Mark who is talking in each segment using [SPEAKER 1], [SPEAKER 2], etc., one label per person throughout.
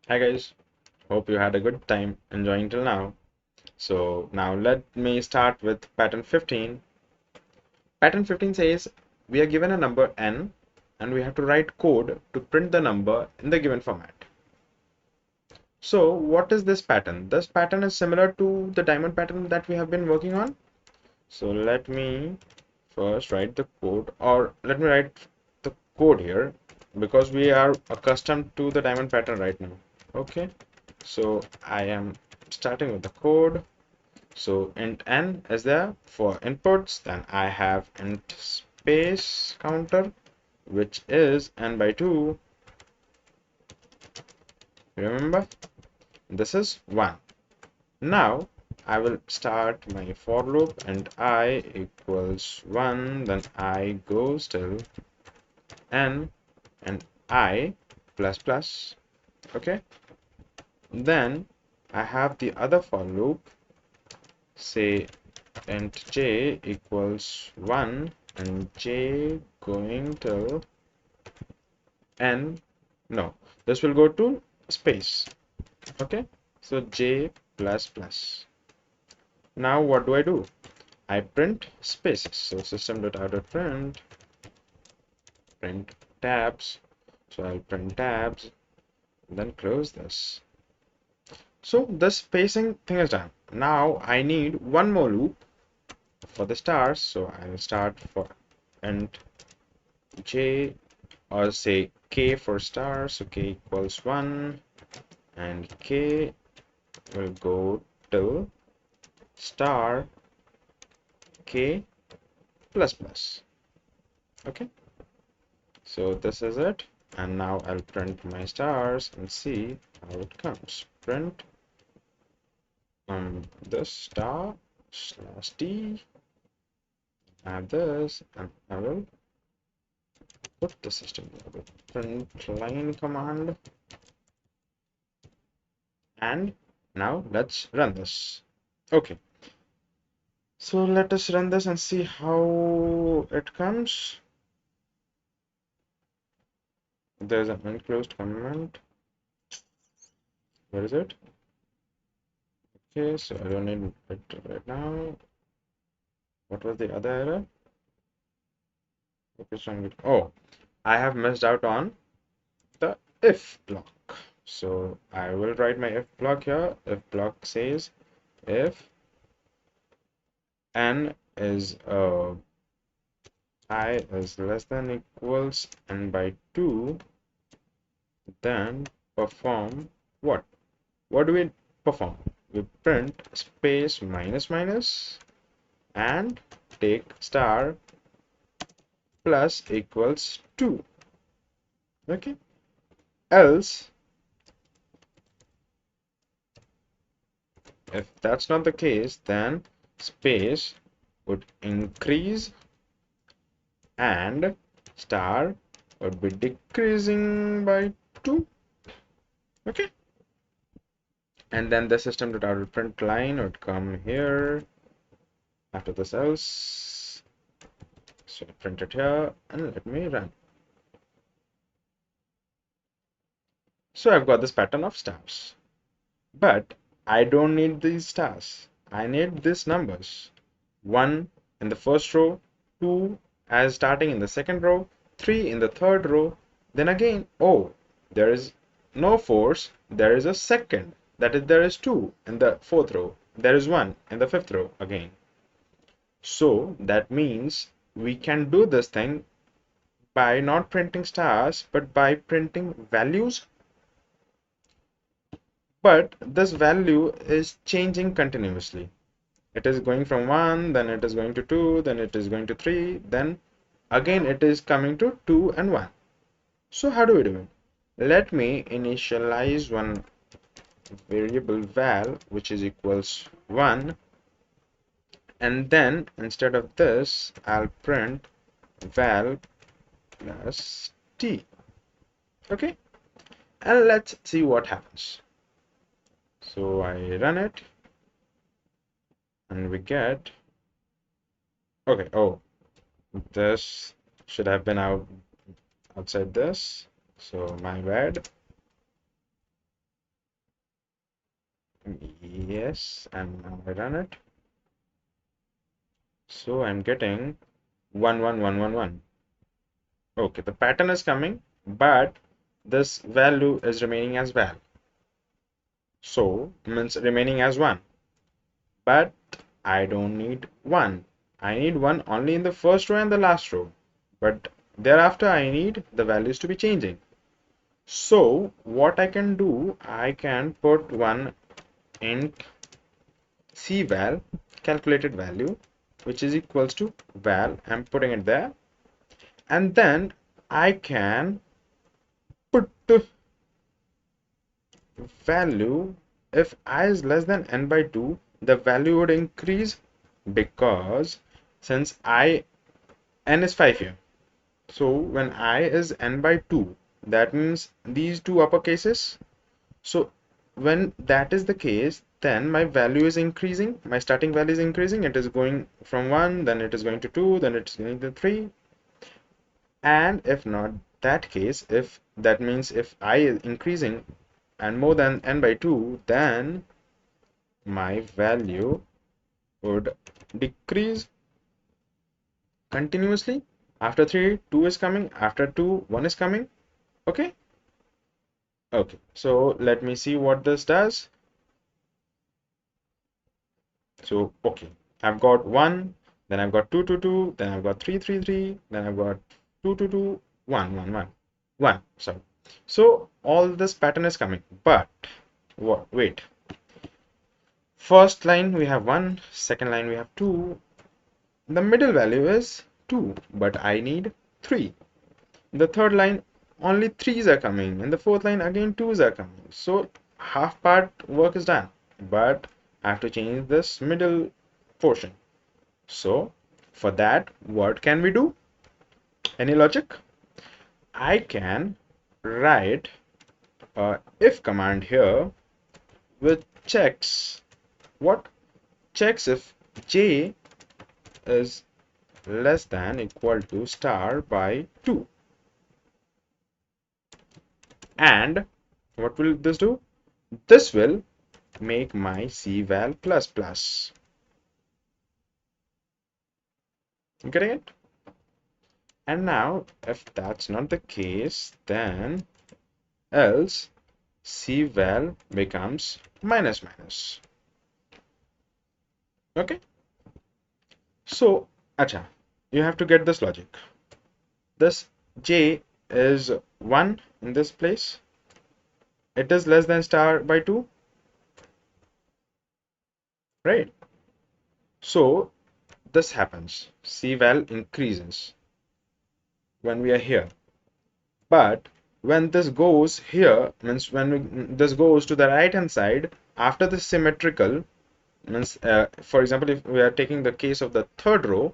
[SPEAKER 1] Hi guys, hope you had a good time enjoying till now. So now let me start with pattern 15. Pattern 15 says we are given a number n and we have to write code to print the number in the given format. So what is this pattern? This pattern is similar to the diamond pattern that we have been working on. So let me first write the code, or let me write the code here because we are accustomed to the diamond pattern right now. Okay, so I am starting with the code. So int n is there for inputs, then I have int space counter, which is n by 2. Remember, this is 1. Now I will start my for loop and I equals 1, then I goes till n and I plus plus. Okay, then I have the other for loop, say int j equals 1 and j going till n. No, this will go to space. Okay, so j plus plus. Now what do? I print spaces. So system.out.print tabs. So I'll print tabs, then close this. So the spacing thing is done. Now I need one more loop for the stars. So I will start for int j, or say k for star. So k equals 1 and k will go till star k plus plus. Okay, so this is it. And now I'll print my stars and see how it comes. Print this star slash t. Add this, and I will put the system level print line command. And now let's run this. Okay, so let us run this and see how it comes. There's an unclosed comment. Where is it? Okay, so I don't need it right now. What was the other error? Oh, I have missed out on the if block. So I will write my if block here. If block says if n is I is less than equals n by 2, then perform what? What do we perform? We print space minus minus and take star plus equals 2. Okay, else if that's not the case, then space would increase and star would be decreasing by 2. Okay, and then the system.out.print line would come here after this else. So print it here and let me run. So I've got this pattern of stars, but I don't need these stars. I need these numbers: 1 in the first row, 2 as starting in the second row, 3 in the third row. Then again, oh, there is no fourth, there is a second. That is, there is 2 in the fourth row, there is 1 in the fifth row again. So that means we can do this thing by not printing stars, but by printing values. But this value is changing continuously. It is going from 1, then it is going to 2, then it is going to 3, then again it is coming to 2 and 1. So how do we do it? Let me initialize one variable val which is equals 1, and then instead of this I'll print val plus t. Okay, and let's see what happens. So I run it and we get, okay, oh, this should have been outside this, so my bad. Yes, and now I run it. So I'm getting 1 1 1 1 1. Okay, the pattern is coming, but this value is remaining as val. So means remaining as 1. But I don't need 1. I need 1 only in the first row and the last row. But thereafter I need the values to be changing. So what I can do, I can put 1 int cval calculated value, which is equals to val. I'm putting it there. And then I can put the value. If I is less than n by 2, the value would increase because since n is 5 here. So when I is n by 2, that means these two uppercases. So when that is the case, then my value is increasing. My starting value is increasing. It is going from 1, then it is going to 2, then it's going to 3. And if not that case, if that means if I is increasing and more than n by 2, then my value would decrease continuously. After 3, 2 is coming. After 2, 1 is coming. Okay. Okay. So let me see what this does. So, okay. I've got 1, then I've got 2, 2, 2, then I've got 3, 3, 3, then I've got 2, 2, 2, 1, 1, 1, 1. Sorry. So all this pattern is coming. But what? Wait. First line we have 1, second line we have 2. The middle value is 2, but I need 3. The third line, only 3s are coming. In the fourth line, again 2s are coming. So half part work is done. But I have to change this middle portion. So for that, what can we do? Any logic? I can write a if command here which checks what? Checks if j is less than equal to star by 2. And what will this do? This will make my cval plus plus. Getting it? And now if that's not the case, then else cval becomes minus minus. Okay, so acha, you have to get this logic. This j is 1 in this place. It is less than star by 2, right? So this happens. Cval increases when we are here. But when this goes here, means this goes to the right hand side, after the symmetrical, means for example, if we are taking the case of the third row,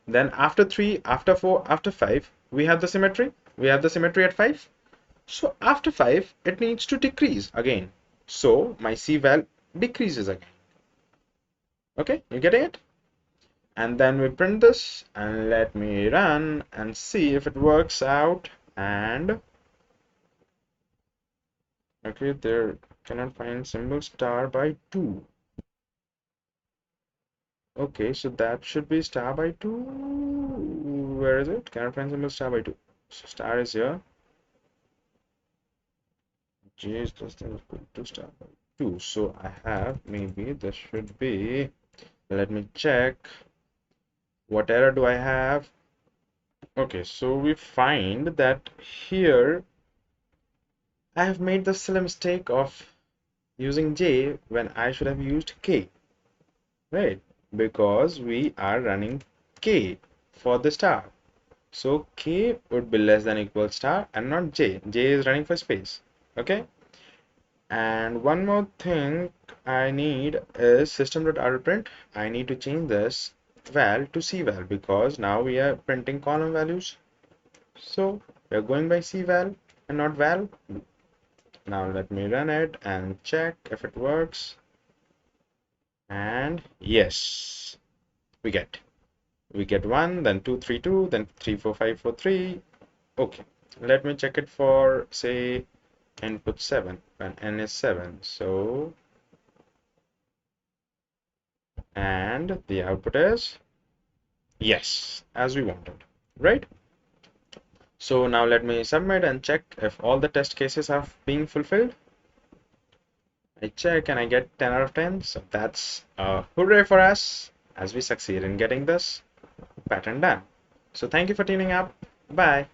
[SPEAKER 1] then after 3, after 4, after 5, we have the symmetry. We have the symmetry at 5. So after 5, it needs to decrease again. So my cval decreases again. Okay, you getting it? And then we print this and let me run and see if it works out. And okay, there cannot find symbol star by 2. Okay, so that should be star by 2. Where is it? Cannot find symbol star by 2. So star is here. J is less than equal to star by 2. So I have, maybe this should be, let me check. What error do I have? Okay, so we find that here I have made the silly mistake of using J when I should have used K, right? Because we are running K for the star. So K would be less than equal star and not J. J is running for space. Okay. And one more thing I need is system.out_print. I need to change this val to cval because now we are printing column values. So we are going by cval and not val. Now let me run it and check if it works. And yes, we get 1, then 2, 3, 2, then 3, 4, 5, 4, 3. Okay, let me check it for say input 7 when n is 7. So and the output is yes, as we wanted, right? So now let me submit and check if all the test cases have been fulfilled. I check and I get 10 out of 10. So that's hooray for us as we succeed in getting this pattern done. So thank you for tuning up. Bye.